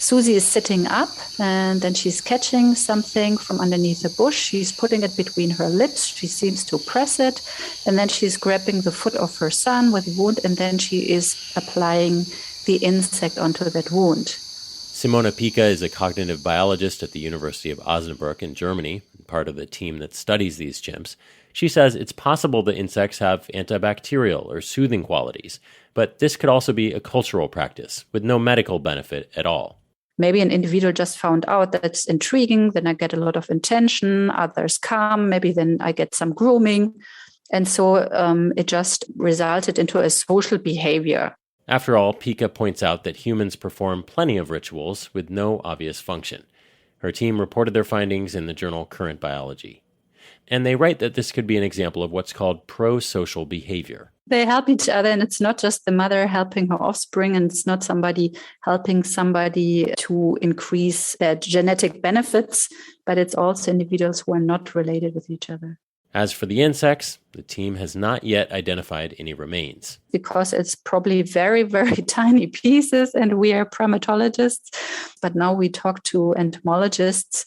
Susie is sitting up, and then she's catching something from underneath a bush. She's putting it between her lips. She seems to press it, and then she's grabbing the foot of her son with a wound, and then she is applying the insect onto that wound. Simona Pica is a cognitive biologist at the University of Osnabrück in Germany, part of the team that studies these chimps. She says it's possible the insects have antibacterial or soothing qualities, but this could also be a cultural practice with no medical benefit at all. Maybe an individual just found out that it's intriguing, then I get a lot of attention, others come, maybe then I get some grooming. And so it just resulted into a social behavior. After all, Pica points out that humans perform plenty of rituals with no obvious function. Her team reported their findings in the journal Current Biology. And they write that this could be an example of what's called pro-social behavior. They help each other, and it's not just the mother helping her offspring, and it's not somebody helping somebody to increase their genetic benefits, but it's also individuals who are not related with each other. As for the insects, the team has not yet identified any remains. Because it's probably very, very tiny pieces, and we are primatologists. But now we talk to entomologists,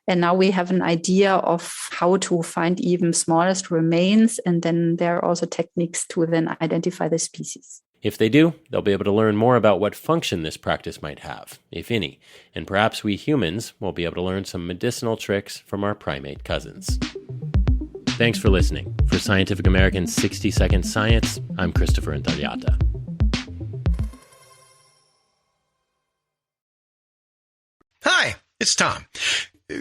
and now we have an idea of how to find even smallest remains. And then there are also techniques to then identify the species. If they do, they'll be able to learn more about what function this practice might have, if any. And perhaps we humans will be able to learn some medicinal tricks from our primate cousins. Thanks for listening. For Scientific American's 60-Second Science, I'm Christopher Intagliata. Hi, it's Tom.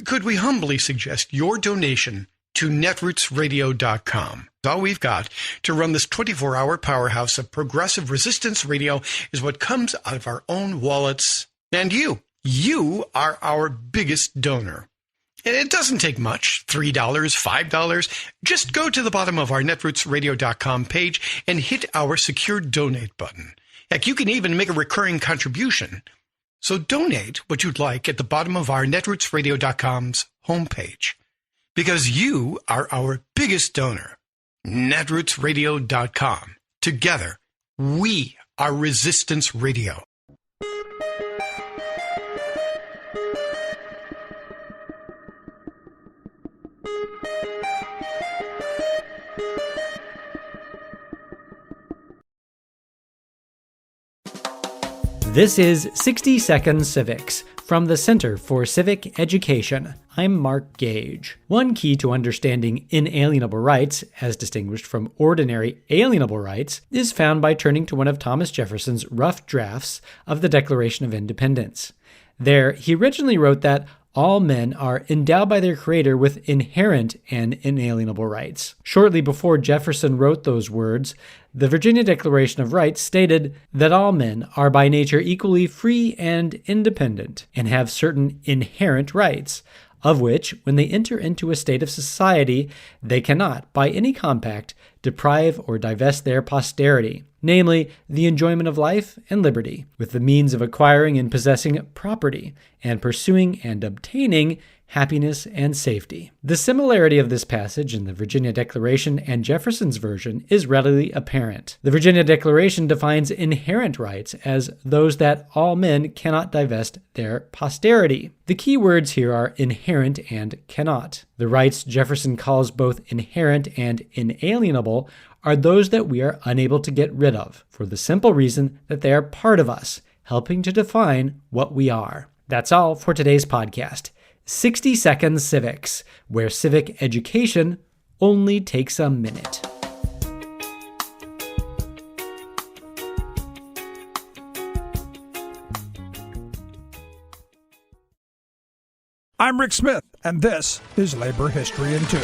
Could we humbly suggest your donation to netrootsradio.com? All we've got to run this 24-hour powerhouse of progressive resistance radio is what comes out of our own wallets. And you are our biggest donor. It doesn't take much, $3, $5. Just go to the bottom of our netrootsradio.com page and hit our secure donate button. Heck, you can even make a recurring contribution. So donate what you'd like at the bottom of our netrootsradio.com's homepage. Because you are our biggest donor. netrootsradio.com. Together, we are Resistance Radio. This is 60 Second Civics from the Center for Civic Education. I'm Mark Gage. One key to understanding inalienable rights, as distinguished from ordinary alienable rights, is found by turning to one of Thomas Jefferson's rough drafts of the Declaration of Independence. There, he originally wrote that all men are endowed by their Creator with inherent and inalienable rights. Shortly before Jefferson wrote those words, the Virginia Declaration of Rights stated that all men are by nature equally free and independent and have certain inherent rights, of which, when they enter into a state of society, they cannot, by any compact, deprive or divest their posterity, namely, the enjoyment of life and liberty, with the means of acquiring and possessing property, and pursuing and obtaining happiness and safety. The similarity of this passage in the Virginia Declaration and Jefferson's version is readily apparent. The Virginia Declaration defines inherent rights as those that all men cannot divest their posterity. The key words here are inherent and cannot. The rights Jefferson calls both inherent and inalienable are those that we are unable to get rid of, for the simple reason that they are part of us, helping to define what we are. That's all for today's podcast. 60 Second Civics, where civic education only takes a minute. I'm Rick Smith, and this is Labor History in 2.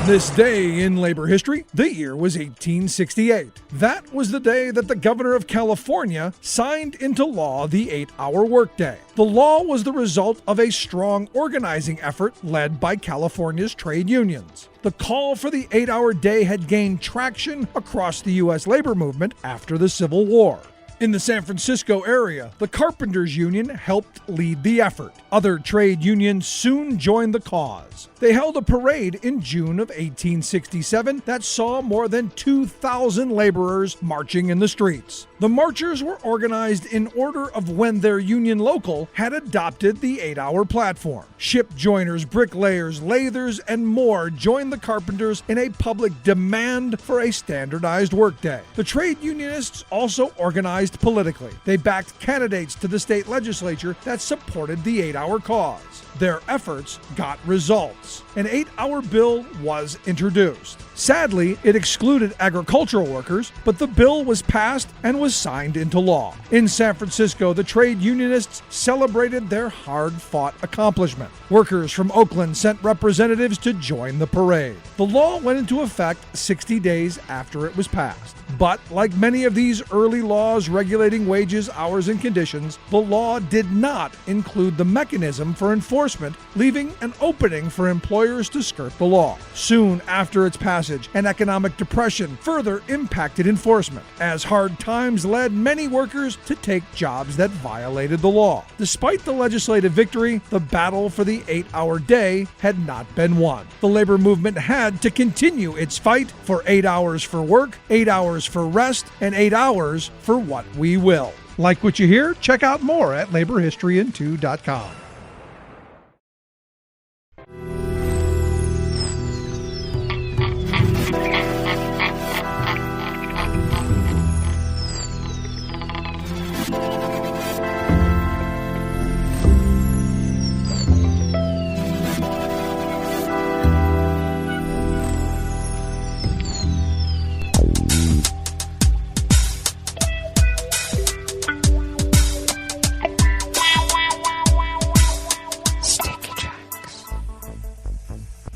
This day in labor history, the year was 1868. That was the day that the governor of California signed into law the 8-hour workday. The law was the result of a strong organizing effort led by California's trade unions. The call for the 8-hour day had gained traction across the U.S. labor movement after the Civil War. In the San Francisco area, the Carpenters Union helped lead the effort. Other trade unions soon joined the cause. They held a parade in June of 1867 that saw more than 2,000 laborers marching in the streets. The marchers were organized in order of when their union local had adopted the 8-hour platform. Ship joiners, bricklayers, lathers, and more joined the carpenters in a public demand for a standardized workday. The trade unionists also organized politically. They backed candidates to the state legislature that supported the 8-hour cause. Their efforts got results. An 8-hour bill was introduced. Sadly, it excluded agricultural workers, but the bill was passed and was signed into law. In San Francisco, the trade unionists celebrated their hard-fought accomplishment. Workers from Oakland sent representatives to join the parade. The law went into effect 60 days after it was passed. But like many of these early laws regulating wages, hours, and conditions, the law did not include the mechanism for enforcement, leaving an opening for employers to skirt the law. Soon after its passage, an economic depression further impacted enforcement, as hard times led many workers to take jobs that violated the law. Despite the legislative victory, the battle for the 8-hour day had not been won. The labor movement had to continue its fight for 8 hours for work, 8 hours for rest, and 8 hours for what we will. Like what you hear? Check out more at laborhistoryin2.com.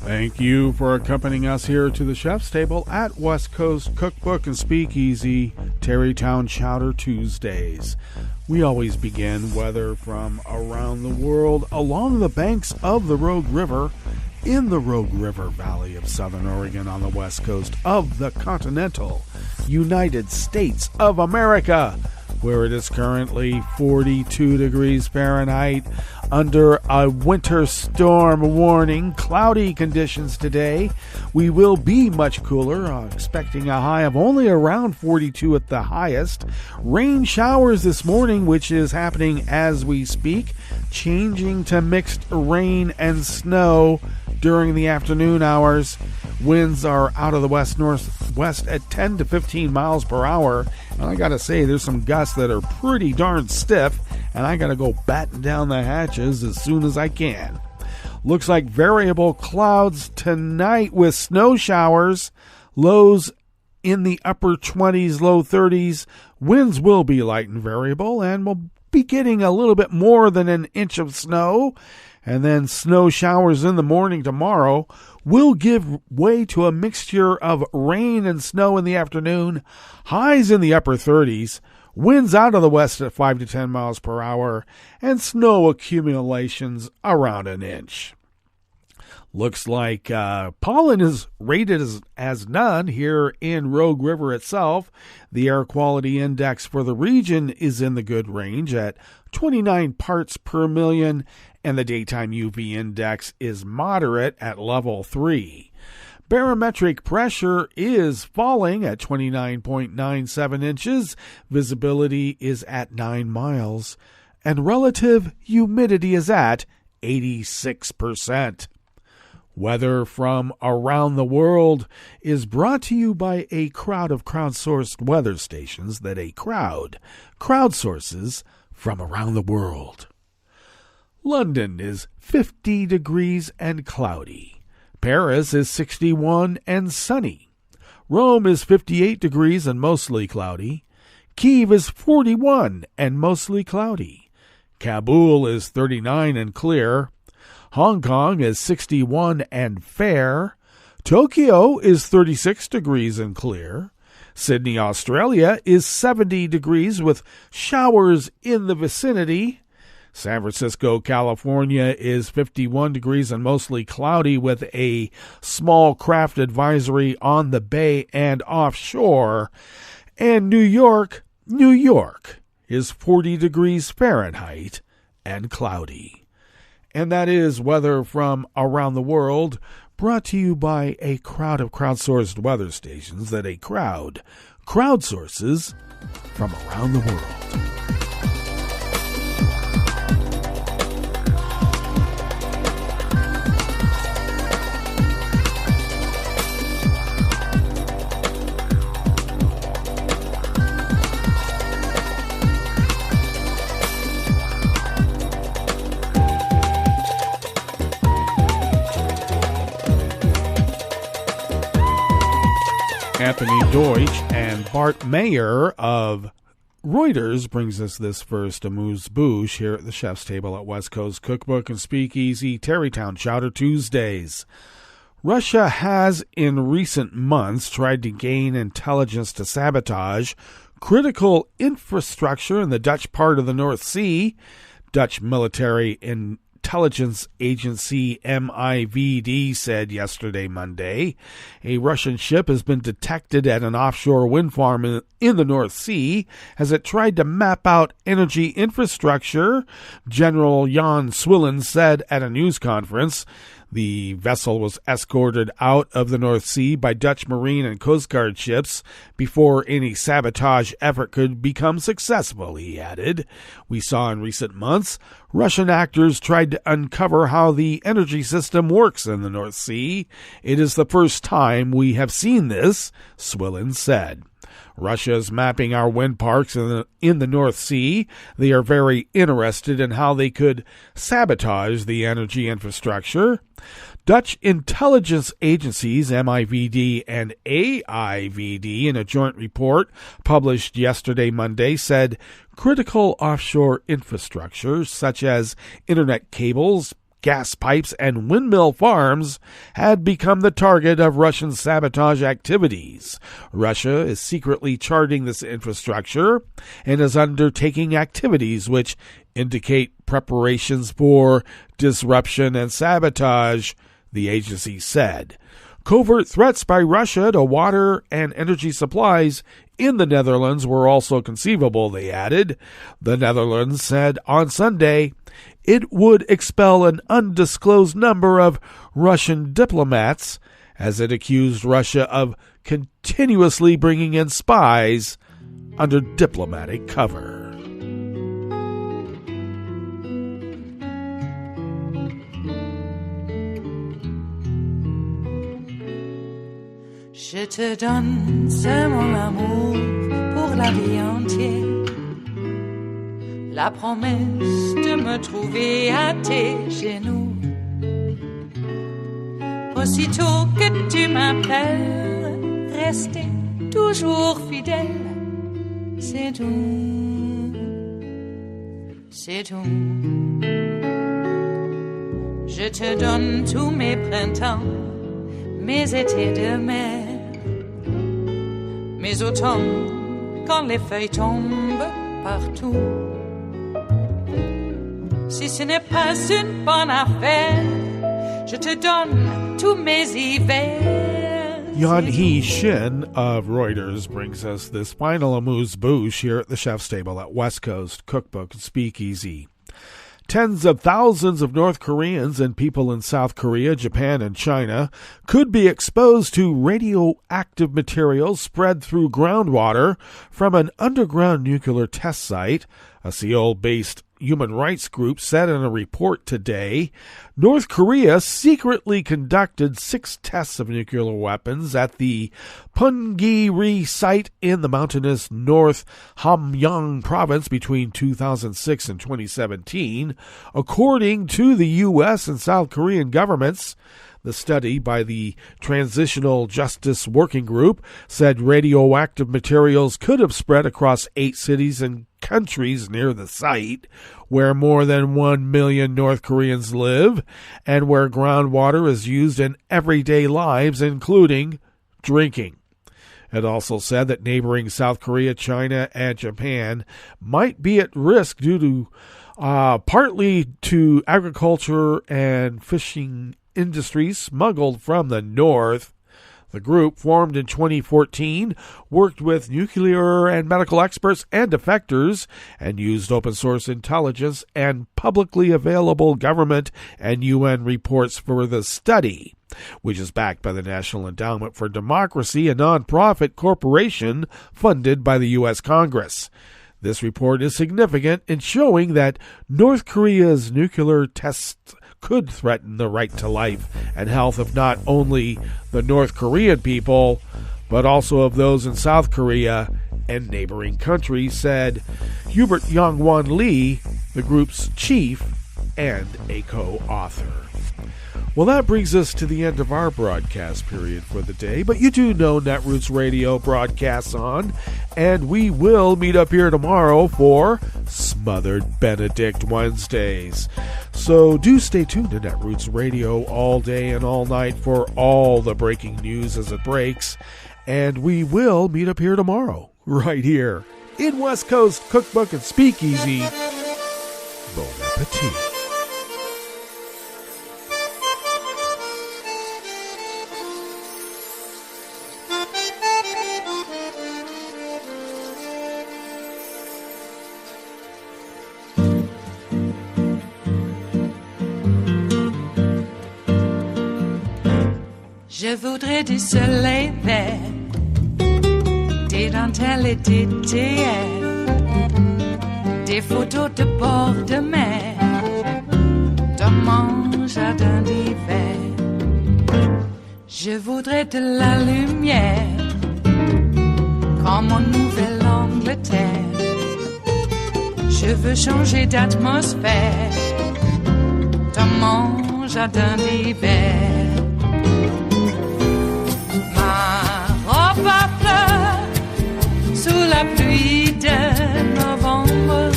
Thank you for accompanying us here to the Chef's Table at West Coast Cookbook and Speakeasy, Tarrytown Chowder Tuesdays. We always begin, whether from around the world, along the banks of the Rogue River, in the Rogue River Valley of Southern Oregon on the west coast of the continental United States of America, where it is currently 42 degrees Fahrenheit under a winter storm warning. Cloudy conditions today. We will be much cooler, expecting a high of only around 42 at the highest. Rain showers this morning, which is happening as we speak, changing to mixed rain and snow during the afternoon hours. Winds are out of the west-northwest at 10 to 15 miles per hour. And I gotta say, there's some gusts that are pretty darn stiff, and I gotta go batten down the hatches as soon as I can. Looks like variable clouds tonight with snow showers, lows in the upper 20s, low 30s. Winds will be light and variable, and we'll be getting a little bit more than an inch of snow. And then snow showers in the morning tomorrow will give way to a mixture of rain and snow in the afternoon. Highs in the upper 30s. Winds out of the west at 5 to 10 miles per hour. And snow accumulations around an inch. Looks like pollen is rated as none here in Rogue River itself. The air quality index for the region is in the good range at 29 parts per million, and the daytime UV index is moderate at level 3. Barometric pressure is falling at 29.97 inches. Visibility is at 9 miles, and relative humidity is at 86%. Weather from around the world is brought to you by a crowd of crowdsourced weather stations that a crowd crowdsources from around the world. London is 50 degrees and cloudy. Paris is 61 and sunny. Rome is 58 degrees and mostly cloudy. Kyiv is 41 and mostly cloudy. Kabul is 39 and clear. Hong Kong is 61 and fair. Tokyo is 36 degrees and clear. Sydney, Australia is 70 degrees with showers in the vicinity. San Francisco, California is 51 degrees and mostly cloudy with a small craft advisory on the bay and offshore. And New York New York is 40 degrees Fahrenheit and cloudy. And that is weather from around the world, brought to you by a crowd of crowdsourced weather stations that a crowd crowdsources from around the world. Anthony Deutsch and Bart Mayer of Reuters brings us this first amuse-bouche here at the chef's table at West Coast Cookbook and Speakeasy, Tarrytown, Chowder Tuesdays. Russia has in recent months tried to gain intelligence to sabotage critical infrastructure in the Dutch part of the North Sea. Dutch military intelligence agency MIVD said yesterday, Monday, a Russian ship has been detected at an offshore wind farm in the North Sea as it tried to map out energy infrastructure, General Jan Swillen said at a news conference. The vessel was escorted out of the North Sea by Dutch Marine and Coast Guard ships before any sabotage effort could become successful, he added. We saw in recent months, Russian actors tried to uncover how the energy system works in the North Sea. It is the first time we have seen this, Swillen said. Russia is mapping our wind parks in the North Sea. They are very interested in how they could sabotage the energy infrastructure. Dutch intelligence agencies, MIVD and AIVD, in a joint report published yesterday, Monday, said critical offshore infrastructure, such as internet cables, gas pipes, and windmill farms had become the target of Russian sabotage activities. Russia is secretly charting this infrastructure and is undertaking activities which indicate preparations for disruption and sabotage, the agency said. Covert threats by Russia to water and energy supplies in the Netherlands were also conceivable, they added. The Netherlands said on Sunday it would expel an undisclosed number of Russian diplomats as it accused Russia of continuously bringing in spies under diplomatic cover. Je te donne ce mon amour pour la vie entière, la promesse de me trouver à tes genoux. Aussitôt que tu m'appelles, rester toujours fidèle, c'est tout, c'est tout. Je te donne tous mes printemps, mes étés de mer, mes automnes quand les feuilles tombent partout. Si ce n'est pas une bonne affaire, je te donne tous mes hivers. Yan-Hee Shin of Reuters brings us this final amuse-bouche here at the chef's table at West Coast Cookbook and Speakeasy. Tens of thousands of North Koreans and people in South Korea, Japan, and China could be exposed to radioactive materials spread through groundwater from an underground nuclear test site, a Seoul-based human rights group said in a report today. North Korea secretly conducted 6 tests of nuclear weapons at the Punggye-ri site in the mountainous North Hamgyong province between 2006 and 2017, according to the U.S. and South Korean governments. The study by the Transitional Justice Working Group said radioactive materials could have spread across 8 cities and countries near the site, where more than 1 million North Koreans live, and where groundwater is used in everyday lives, including drinking. It also said that neighboring South Korea, China, and Japan might be at risk due to partly to agriculture and fishing industries smuggled from the north. The group, formed in 2014, worked with nuclear and medical experts and defectors and used open-source intelligence and publicly available government and UN reports for the study, which is backed by the National Endowment for Democracy, a nonprofit corporation funded by the U.S. Congress. This report is significant in showing that North Korea's nuclear tests could threaten the right to life and health of not only the North Korean people, but also of those in South Korea and neighboring countries, said Hubert Youngwon Lee, the group's chief and a co-author. Well, that brings us to the end of our broadcast period for the day, but you do know Netroots Radio broadcasts on, and we will meet up here tomorrow for Smothered Benedict Wednesdays. So do stay tuned to Netroots Radio all day and all night for all the breaking news as it breaks, and we will meet up here tomorrow, right here in West Coast Cookbook and Speakeasy. Bon appetit. Je voudrais du soleil vert, des dentelles et des théières, des photos de bord de mer, dans mon jardin d'hiver. Je voudrais de la lumière, comme en Nouvelle-Angleterre. Je veux changer d'atmosphère, dans mon jardin d'hiver. Ma fleur sous la pluie de novembre,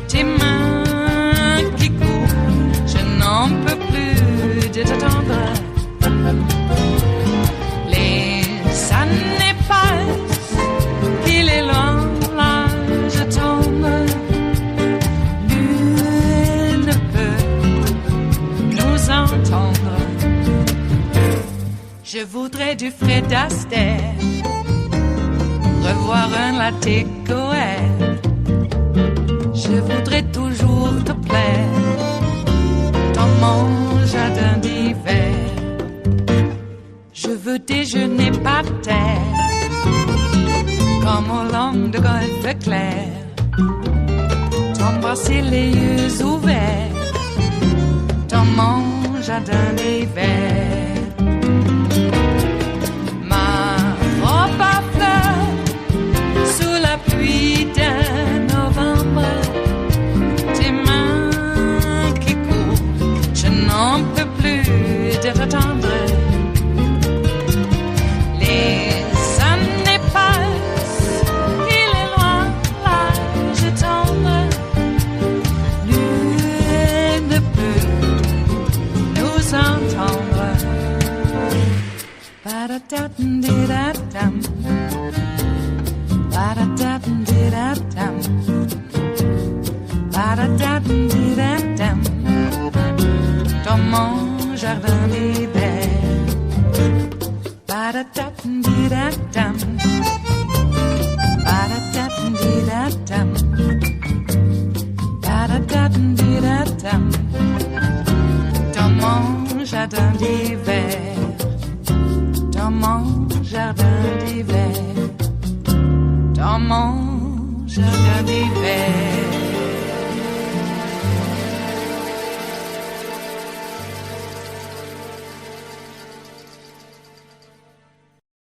tes mains qui courent, je n'en peux plus de t'attendre. Les années passent, il est loin, là je tombe. Nul ne peut nous entendre. Je voudrais du Fred Astaire, revoir un latte Goël. Je voudrais toujours te plaire dans mon jardin d'hiver. Je veux déjeuner par terre, comme au long de golfe clair, t'embrasser les yeux ouverts dans mon jardin d'hiver. Pluie de novembre, tes mains qui courent, je n'en peux plus de t'attendre. Les années passent, il est loin, là je tombe. Nul ne peut nous entendre. Ba-da-da-dum-di-da-dum. Ba-da-da-dum-di-da-dum. Ba-da-da-dum-di-da-dum. Dans mon jardin d'hiver. Ba-da-da-dum-di-da-dum. Ba-da-da-dum-di-da-dum. Ba-da-da-dum-di-da-dum. Dans mon jardin d'hiver. Dans mon jardin d'hiver. Dans mon jardin d'hiver.